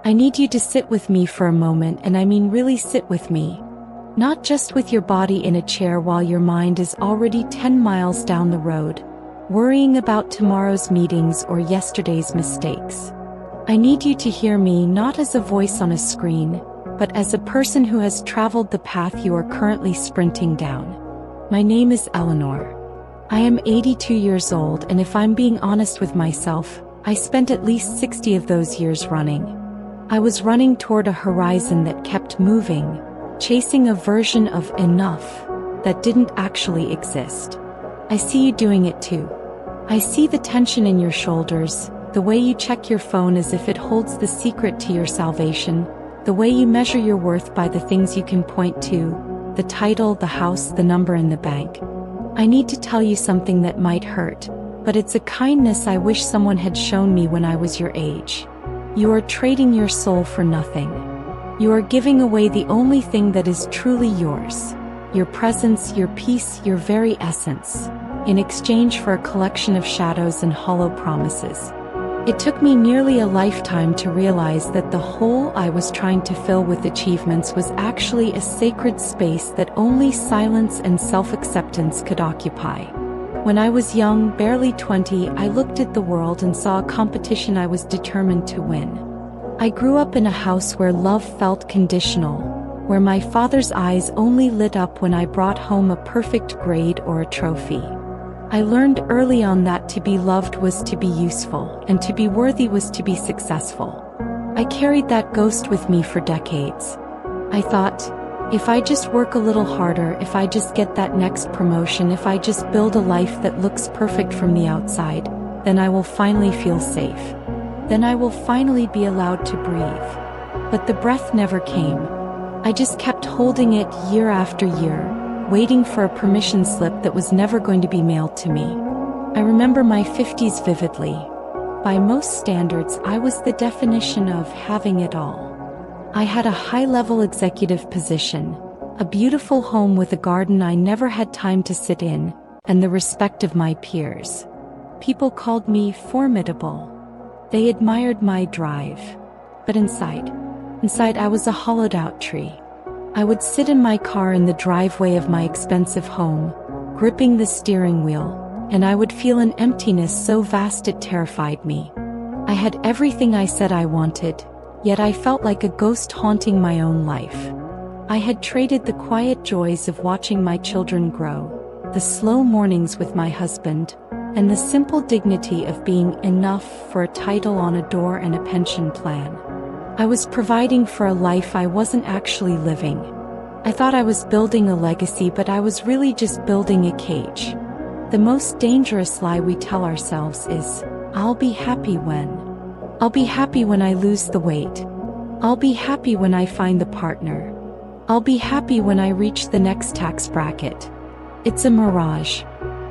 I need you to sit with me for a moment, and I mean really sit with me. Not just with your body in a chair while your mind is already 10 miles down the road, worrying about tomorrow's meetings or yesterday's mistakes. I need you to hear me not as a voice on a screen, but as a person who has traveled the path you are currently sprinting down. My name is Eleanor. I am 82 years old, and if I'm being honest with myself, I spent at least 60 of those years running. I was running toward a horizon that kept moving, chasing a version of enough that didn't actually exist. I see you doing it too. I see the tension in your shoulders, the way you check your phone as if it holds the secret to your salvation, the way you measure your worth by the things you can point to, the title, the house, the number in the bank. I need to tell you something that might hurt, but it's a kindness I wish someone had shown me when I was your age. You are trading your soul for nothing. You are giving away the only thing that is truly yours, your presence, your peace, your very essence, in exchange for a collection of shadows and hollow promises. It took me nearly a lifetime to realize that the hole I was trying to fill with achievements was actually a sacred space that only silence and self-acceptance could occupy. When I was young, barely 20, I looked at the world and saw a competition I was determined to win. I grew up in a house where love felt conditional, where my father's eyes only lit up when I brought home a perfect grade or a trophy. I learned early on that to be loved was to be useful, and to be worthy was to be successful. I carried that ghost with me for decades. I thought, if I just work a little harder, if I just get that next promotion, if I just build a life that looks perfect from the outside, then I will finally feel safe. Then I will finally be allowed to breathe. But the breath never came. I just kept holding it year after year, waiting for a permission slip that was never going to be mailed to me. I remember my 50s vividly. By most standards, I was the definition of having it all. I had a high-level executive position, a beautiful home with a garden I never had time to sit in, and the respect of my peers. People called me formidable. They admired my drive. But inside I was a hollowed-out tree. I would sit in my car in the driveway of my expensive home, gripping the steering wheel, and I would feel an emptiness so vast it terrified me. I had everything I said I wanted, yet I felt like a ghost haunting my own life. I had traded the quiet joys of watching my children grow, the slow mornings with my husband, and the simple dignity of being enough for a title on a door and a pension plan. I was providing for a life I wasn't actually living. I thought I was building a legacy, but I was really just building a cage. The most dangerous lie we tell ourselves is, I'll be happy when. I'll be happy when I lose the weight. I'll be happy when I find the partner. I'll be happy when I reach the next tax bracket. It's a mirage.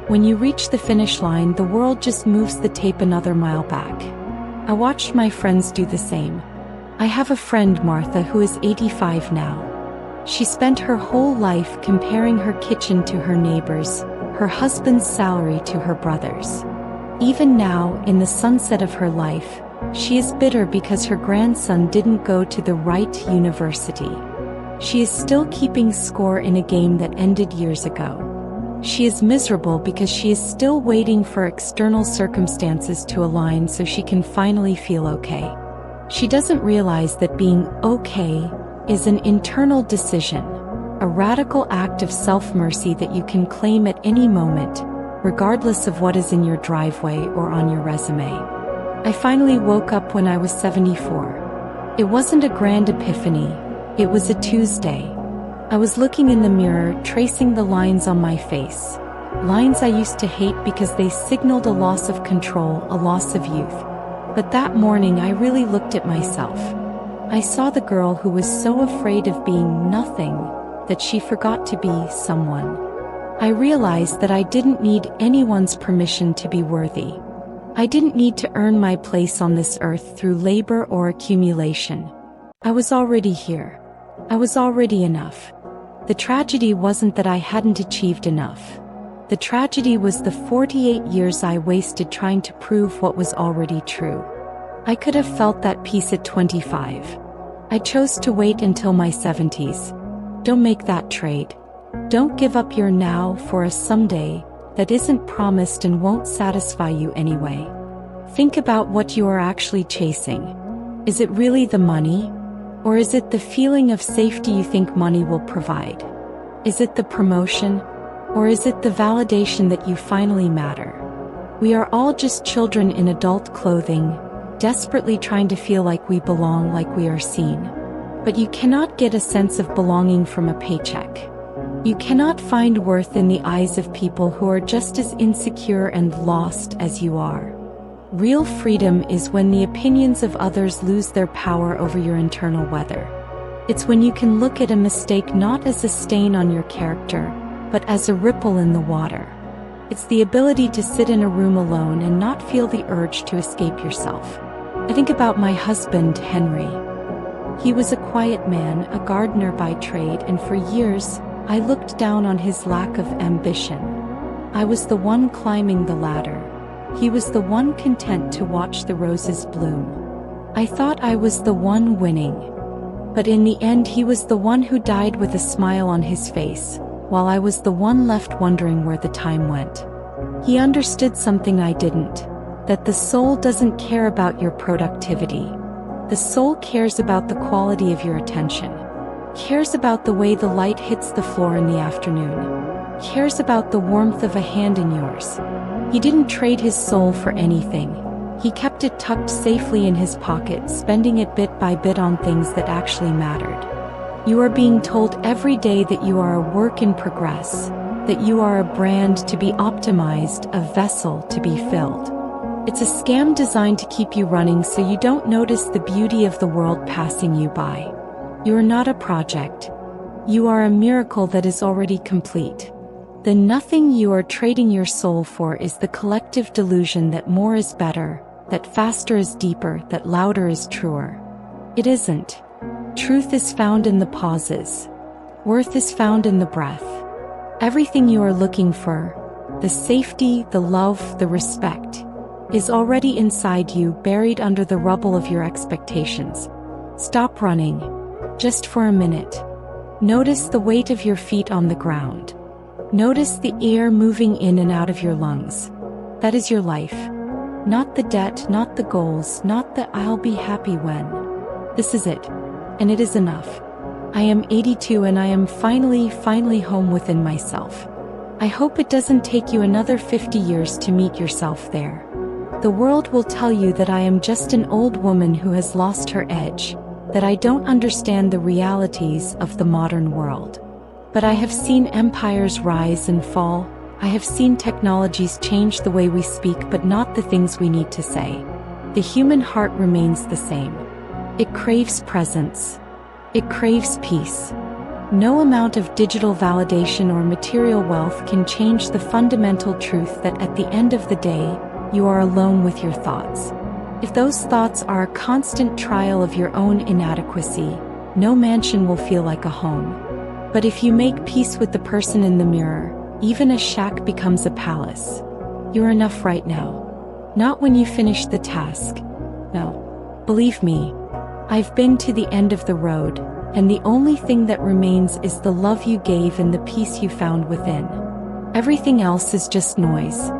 When you reach the finish line, the world just moves the tape another mile back. I watched my friends do the same. I have a friend, Martha, who is 85 now. She spent her whole life comparing her kitchen to her neighbor's, her husband's salary to her brother's. Even now, in the sunset of her life, she is bitter because her grandson didn't go to the right university. She is still keeping score in a game that ended years ago. She is miserable because she is still waiting for external circumstances to align so she can finally feel okay. She doesn't realize that being okay is an internal decision, a radical act of self-mercy that you can claim at any moment, regardless of what is in your driveway or on your resume. I finally woke up when I was 74. It wasn't a grand epiphany, it was a Tuesday. I was looking in the mirror, tracing the lines on my face. Lines I used to hate because they signaled a loss of control, a loss of youth. But that morning I really looked at myself. I saw the girl who was so afraid of being nothing that she forgot to be someone. I realized that I didn't need anyone's permission to be worthy. I didn't need to earn my place on this earth through labor or accumulation. I was already here. I was already enough. The tragedy wasn't that I hadn't achieved enough. The tragedy was the 48 years I wasted trying to prove what was already true. I could have felt that peace at 25. I chose to wait until my 70s. Don't make that trade. Don't give up your now for a someday that isn't promised and won't satisfy you anyway. Think about what you are actually chasing. Is it really the money? Or is it the feeling of safety you think money will provide? Is it the promotion? Or is it the validation that you finally matter? We are all just children in adult clothing, desperately trying to feel like we belong, like we are seen. But you cannot get a sense of belonging from a paycheck. You cannot find worth in the eyes of people who are just as insecure and lost as you are. Real freedom is when the opinions of others lose their power over your internal weather. It's when you can look at a mistake not as a stain on your character, but as a ripple in the water. It's the ability to sit in a room alone and not feel the urge to escape yourself. I think about my husband, Henry. He was a quiet man, a gardener by trade, and for years, I looked down on his lack of ambition. I was the one climbing the ladder. He was the one content to watch the roses bloom. I thought I was the one winning. But in the end, he was the one who died with a smile on his face, while I was the one left wondering where the time went. He understood something I didn't, that the soul doesn't care about your productivity. The soul cares about the quality of your attention, cares about the way the light hits the floor in the afternoon, cares about the warmth of a hand in yours. He didn't trade his soul for anything. He kept it tucked safely in his pocket, spending it bit by bit on things that actually mattered. You are being told every day that you are a work in progress, that you are a brand to be optimized, a vessel to be filled. It's a scam designed to keep you running so you don't notice the beauty of the world passing you by. You are not a project. You are a miracle that is already complete. The nothing you are trading your soul for is the collective delusion that more is better, that faster is deeper, that louder is truer. It isn't. Truth is found in the pauses. Worth is found in the breath. Everything you are looking for, the safety, the love, the respect, is already inside you, buried under the rubble of your expectations. Stop running, just for a minute. Notice the weight of your feet on the ground. Notice the air moving in and out of your lungs. That is your life. Not the debt, not the goals, not the "I'll be happy when." This is it. And it is enough. I am 82 and I am finally home within myself. I hope it doesn't take you another 50 years to meet yourself there. The world will tell you that I am just an old woman who has lost her edge, that I don't understand the realities of the modern world. But I have seen empires rise and fall. I have seen technologies change the way we speak, but not the things we need to say. The human heart remains the same. It craves presence. It craves peace. No amount of digital validation or material wealth can change the fundamental truth that at the end of the day, you are alone with your thoughts. If those thoughts are a constant trial of your own inadequacy, no mansion will feel like a home. But if you make peace with the person in the mirror, even a shack becomes a palace. You're enough right now. Not when you finish the task. No. Believe me, I've been to the end of the road, and the only thing that remains is the love you gave and the peace you found within. Everything else is just noise.